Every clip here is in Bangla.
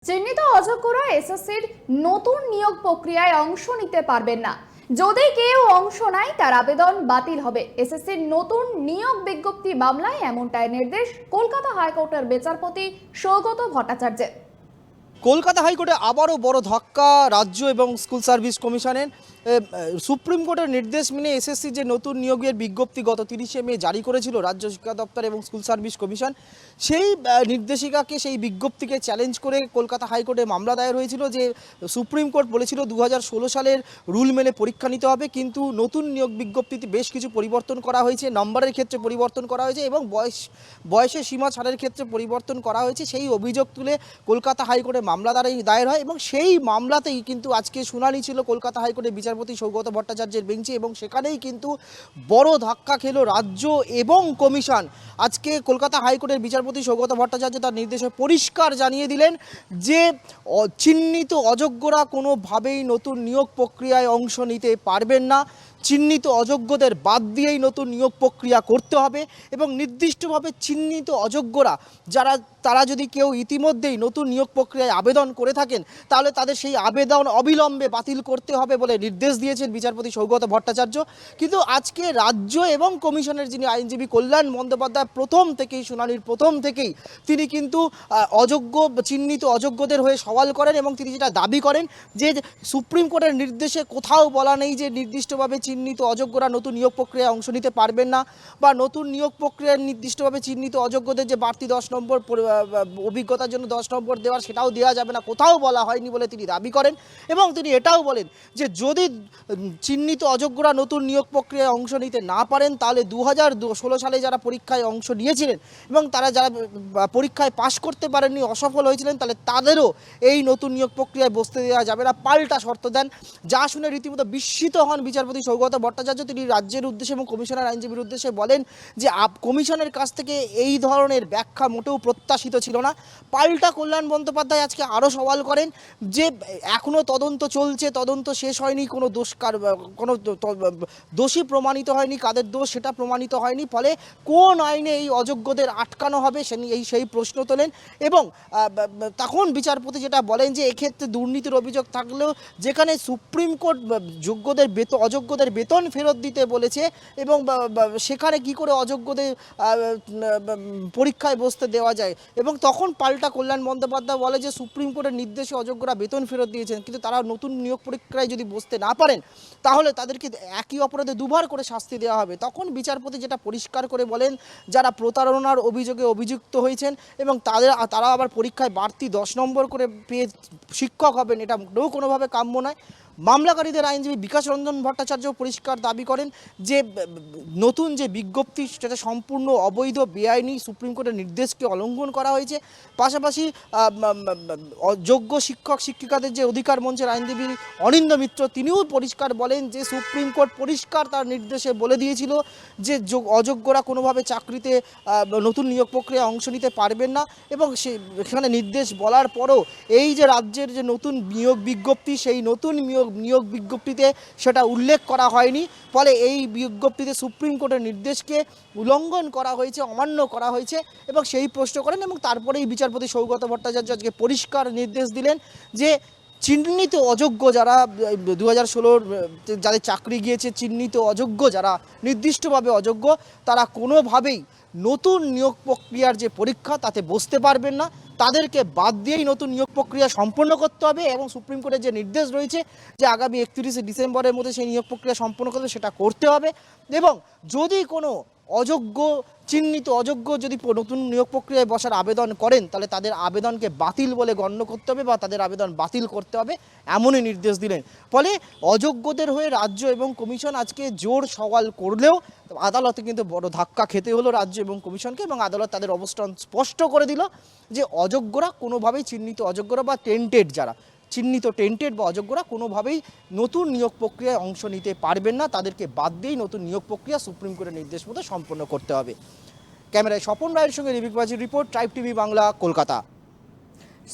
চিহ্নিত অযোগ্যরা এসএসসির নতুন নিয়োগ প্রক্রিয়ায় অংশ নিতে পারবেন না। যদি কেউ অংশ নেয় তার আবেদন বাতিল হবে। এসএসসির নতুন নিয়োগ বিজ্ঞপ্তি মামলায় এমনটাই নির্দেশ কলকাতা হাইকোর্টের বিচারপতি সৌগত ভট্টাচার্যের। কলকাতা হাইকোর্টে আবারও বড় ধাক্কা রাজ্য এবং স্কুল সার্ভিস কমিশনের। সুপ্রিম কোর্টের নির্দেশ মেনে এসএসসি যে নতুন নিয়োগের বিজ্ঞপ্তি গত 30শে মে জারি করেছিল রাজ্য শিক্ষা দপ্তর এবং স্কুল সার্ভিস কমিশন, সেই নির্দেশিকাকে, সেই বিজ্ঞপ্তিকে চ্যালেঞ্জ করে কলকাতা হাইকোর্টে মামলা দায়ের হয়েছিল। যে সুপ্রিম কোর্ট বলেছিল 2016 সালের রুল মেনে পরীক্ষা নিতে হবে, কিন্তু নতুন নিয়োগ বিজ্ঞপ্তিতে বেশ কিছু পরিবর্তন করা হয়েছে, নম্বরের ক্ষেত্রে পরিবর্তন করা হয়েছে এবং বয়সের সীমা ছাড়ের ক্ষেত্রে পরিবর্তন করা হয়েছে। সেই অভিযোগ তুলে কলকাতা হাইকোর্টে মামলা দায়ের হয় এবং সেই মামলাতেই কিন্তু আজকে শুনানি ছিল কলকাতা হাইকোর্টের বিচারপতি সৌগত ভট্টাচার্যের বেঞ্চে এবং সেখানেই কিন্তু বড় ধাক্কা খেল রাজ্য এবং কমিশন। আজকে কলকাতা হাইকোর্টের বিচারপতি সৌগত ভট্টাচার্য তার নির্দেশে পরিষ্কার জানিয়ে দিলেন যে চিহ্নিত অযোগ্যরা কোনোভাবেই নতুন নিয়োগ প্রক্রিয়ায় অংশ নিতে পারবেন না। চিহ্নিত অযোগ্যদের বাদ দিয়েই নতুন নিয়োগ প্রক্রিয়া করতে হবে এবং নির্দিষ্টভাবে চিহ্নিত অযোগ্যরা তারা যদি কেউ ইতিমধ্যেই নতুন নিয়োগ প্রক্রিয়ায় আবেদন করে থাকেন তাহলে তাদের সেই আবেদন অবিলম্বে বাতিল করতে হবে বলে নির্দেশ দিয়েছেন বিচারপতি সৌগত ভট্টাচার্য। কিন্তু আজকে রাজ্য এবং কমিশনের যিনি আইনজীবী কল্যাণ বন্দ্যোপাধ্যায় শুনানির প্রথম থেকেই তিনি কিন্তু চিহ্নিত অযোগ্যদের হয়ে সওয়াল করেন এবং তিনি যেটা দাবি করেন যে সুপ্রিম কোর্টের নির্দেশে কোথাও বলা নেই যে নির্দিষ্টভাবে চিহ্নিত অযোগ্যরা নতুন নিয়োগ প্রক্রিয়ায় অংশ নিতে পারবেন না, বা নতুন নিয়োগ প্রক্রিয়ায় নির্দিষ্টভাবে চিহ্নিত অযোগ্যদের যে বাড়তি 10 নম্বর অভিজ্ঞতার জন্য 10 নম্বর দেওয়ার সেটাও দেওয়া যাবে না, কোথাও বলা হয়নি বলে তিনি দাবি করেন। এবং তিনি এটাও বলেন যে যদি চিহ্নিত অযোগ্যরা নতুন নিয়োগ প্রক্রিয়ায় অংশ নিতে না পারেন তাহলে 2016 সালে যারা পরীক্ষায় অংশ নিয়েছিলেন এবং তারা যারা পরীক্ষায় পাশ করতে পারেননি, অসফল হয়েছিলেন, তাহলে তাদেরও এই নতুন নিয়োগ প্রক্রিয়ায় বসতে দেওয়া যাবে না, পাল্টা শর্ত দেন। যা শুনে রীতিমতো বিস্মিত হন বিচারপতি সৌগত ভট্টাচার্য। তিনি রাজ্যের উদ্দেশ্যে এবং কমিশনের আইনজীবীর উদ্দেশ্যে বলেন যে কমিশনের কাছ থেকে এই ধরনের ব্যাখ্যা মোটেও প্রত্যাশিত ছিল না। পাল্টা কল্যাণ বন্দ্যোপাধ্যায় আজকে আরও সওয়াল করেন যে এখনও তদন্ত চলছে, তদন্ত শেষ হয়নি, কোনো দোষী প্রমাণিত হয়নি, কাদের দোষ সেটা প্রমাণিত হয়নি, ফলে কোন আইনে এই অযোগ্যদের আটকানো হবে সেই প্রশ্ন তোলেন। এবং তখন বিচারপতি যেটা বলেন যে এক্ষেত্রে দুর্নীতির অভিযোগ থাকলেও যেখানে সুপ্রিম কোর্ট অযোগ্যদের বেতন ফেরত দিতে বলেছে এবং সেখানে কি করে অযোগ্যদের পরীক্ষায় বসতে দেওয়া যায়, এবং তখন পাল্টা কল্যাণ বন্দ্যোপাধ্যায় বলে যে সুপ্রিম কোর্টের নির্দেশে অযোগ্যরা বেতন ফেরত দিয়েছেন, কিন্তু তারা নতুন নিয়োগ পরীক্ষায় যদি বসতে না পারেন তাহলে তাদেরকে একই অপরাধে দুবার করে শাস্তি দেওয়া হবে। তখন বিচারপতি যেটা পরিষ্কার করে বলেন, যারা প্রতারণার অভিযোগে অভিযুক্ত হয়েছেন এবং তারা আবার পরীক্ষায় বাড়তি 10 নম্বর করে পেয়ে শিক্ষক হবেন, এটা কোনোভাবে কাম্য নয়। মামলাকারীদের আইনজীবী বিকাশ রঞ্জন ভট্টাচার্য পরিষ্কার দাবি করেন যে নতুন যে বিজ্ঞপ্তি সেটা সম্পূর্ণ অবৈধ, বেআইনি, সুপ্রিম কোর্টের নির্দেশকে অলঙ্ঘন করা হয়েছে। পাশাপাশি যোগ্য শিক্ষক শিক্ষিকাদের যে অধিকার মঞ্চের আইনজীবী অনিন্দ মিত্র তিনিও পরিষ্কার বলেন যে সুপ্রিম কোর্ট পরিষ্কার তার নির্দেশে বলে দিয়েছিল যে অযোগ্যরা কোনোভাবে চাকরিতে নতুন নিয়োগ প্রক্রিয়ায় অংশ নিতে পারবেন না, এবং সেখানে নির্দেশ বলার পরও এই যে রাজ্যের যে নতুন নিয়োগ বিজ্ঞপ্তি, সেই নতুন নিয়োগ বিজ্ঞপ্তিতে সেটা উল্লেখ করা হয়নি, ফলে এই বিজ্ঞপ্তিতে সুপ্রিম কোর্টের নির্দেশকে উল্লঙ্ঘন করা হয়েছে, অমান্য করা হয়েছে এবং সেই প্রশ্ন করেন। এবং তারপরেই বিচারপতি সৌগত ভট্টাচার্য আজকে পরিষ্কার নির্দেশ দিলেন যে চিহ্নিত অযোগ্য যারা 2016 যাদের চাকরি গিয়েছে, চিহ্নিত অযোগ্য যারা নির্দিষ্টভাবে অযোগ্য, তারা কোনোভাবেই নতুন নিয়োগ প্রক্রিয়ার যে পরীক্ষা তাতে বসতে পারবেন না, তাদেরকে বাদ দিয়েই নতুন নিয়োগ প্রক্রিয়া সম্পন্ন করতে হবে। এবং সুপ্রিম কোর্টের যে নির্দেশ রয়েছে যে আগামী 31শে ডিসেম্বরের মধ্যে সেই নিয়োগ প্রক্রিয়া সম্পন্ন করতে সেটা করতে হবে। এবং যদি কোনো চিহ্নিত অযোগ্য যদি নতুন নিয়োগ প্রক্রিয়ায় বসার আবেদন করেন তাহলে তাদের আবেদনকে বাতিল বলে গণ্য করতে হবে বা তাদের আবেদন বাতিল করতে হবে, এমনই নির্দেশ দিলেন। ফলে অযোগ্যদের হয়ে রাজ্য এবং কমিশন আজকে জোর সওয়াল করলেও আদালতে কিন্তু বড় ধাক্কা খেতে হলো রাজ্য এবং কমিশনকে, এবং আদালত তাদের অবস্থান স্পষ্ট করে দিল যে অযোগ্যরা কোনোভাবেই চিহ্নিত অযোগ্যরা বা টেন্টেড বা অযোগ্যরা কোনোভাবেই নতুন নিয়োগ প্রক্রিয়ায় অংশ নিতে পারবেন না, তাদেরকে বাদ দিয়েই নতুন নিয়োগ প্রক্রিয়া সুপ্রিম কোর্টের নির্দেশ মতো সম্পন্ন করতে হবে। ক্যামেরায় স্বপন রায়ের সঙ্গে রিবিক বাজির report, tribe TV Bangla, Kolkata.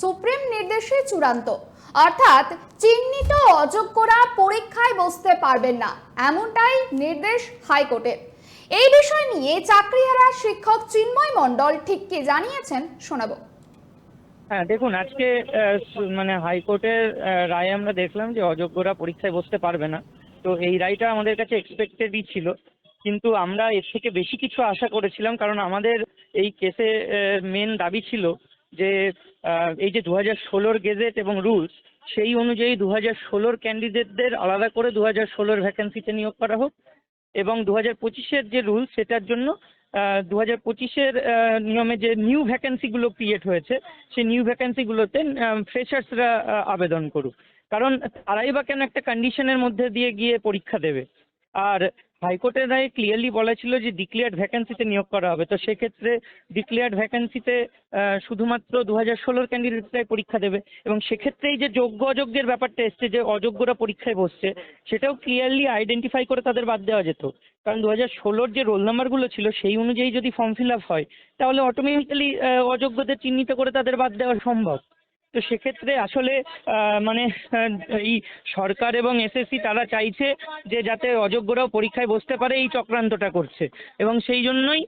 Supreme নির্দেশে চূড়ান্ত, অর্থাৎ চিহ্নিত অযোগ্যরা পরীক্ষায় বসতে পারবেন না, এমনটাই নির্দেশ হাইকোর্টের। এই বিষয় নিয়ে চাকরিহারা শিক্ষক চিন্ময় মণ্ডল ঠিক কি জানিয়েছেন শোনাবো। হ্যাঁ, দেখুন আজকে মানে হাইকোর্টের রায়ে আমরা দেখলাম যে অযোগ্যরা পরীক্ষায় বসতে পারবে না। তো এই রায়টা আমাদের কাছে এক্সপেক্টেডই ছিল, কিন্তু আমরা এর থেকে বেশি কিছু আশা করেছিলাম, কারণ আমাদের এই কেসে মেন দাবি ছিল যে এই যে 2016 গেজেট এবং রুলস, সেই অনুযায়ী 2016 ক্যান্ডিডেটদের আলাদা করে 2016 ভ্যাকেন্সিতে নিয়োগ করা হোক, এবং 2025-এর যে রুল সেটার জন্য 2025-এর নিয়মে যে নিউ ভ্যাকেন্সিগুলো ক্রিয়েট হয়েছে সেই নিউ ভ্যাকেন্সিগুলোতে ফ্রেশার্সরা আবেদন করুক। কারণ তারাই বা কেন একটা কন্ডিশনের মধ্যে দিয়ে গিয়ে পরীক্ষা দেবে। আর হাইকোর্টের রায়ে ক্লিয়ারলি বলা ছিল যে ডিক্লেয়ার্ড ভ্যাকেন্সিতে নিয়োগ করা হবে, তো সেক্ষেত্রে ডিক্লেয়ার্ড ভ্যাকেন্সিতে শুধুমাত্র 2016 ক্যান্ডিডেটরাই পরীক্ষা দেবে, এবং সেক্ষেত্রেই যে যোগ্য অযোগ্যের ব্যাপারটা এসছে যে অযোগ্যরা পরীক্ষায় বসছে, সেটাও ক্লিয়ারলি আইডেন্টিফাই করে তাদের বাদ দেওয়া যেত। কারণ 2016 যে রোল নাম্বারগুলো ছিল সেই অনুযায়ী যদি ফর্ম ফিল আপ হয়, তাহলে অটোমেটিক্যালি অযোগ্যদের চিহ্নিত করে তাদের বাদ দেওয়া সম্ভব। তো সেক্ষেত্রে আসলে মানে এই সরকার এবং এসএসসি তারা চাইছে যে যাতে অযোগ্যরাও পরীক্ষায় বসতে পারে, এই চক্রান্তটা করছে, এবং সেই জন্যই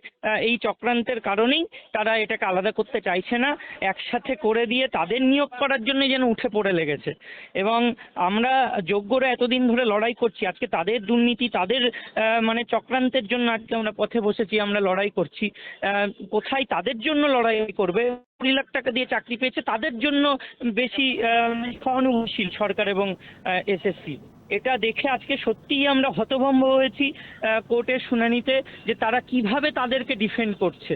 এই চক্রান্তের কারণেই তারা এটাকে আলাদা করতে চাইছে না, একসাথে করে দিয়ে তাদের নিয়োগ করার জন্য যেন উঠে পড়ে লেগেছে। এবং আমরা যোগ্যরা এতদিন ধরে লড়াই করছি, আজকে তাদের দুর্নীতি, তাদের মানে চক্রান্তের জন্য আজকে আমরা পথে বসেছি, আমরা লড়াই করছি। কোথায় তাদের জন্য লড়াই করবে, 20 লাখ টাকা দিয়ে চাকরি পেয়েছে তাদের জন্য বেশি সহানুভূতিশীল সরকার এবং এসএসসি। এটা দেখে আজকে সত্যিই আমরা হতভম্ব হয়েছি কোর্টের শুনানিতে, যে তারা কিভাবে তাদেরকে ডিফেন্ড করছে।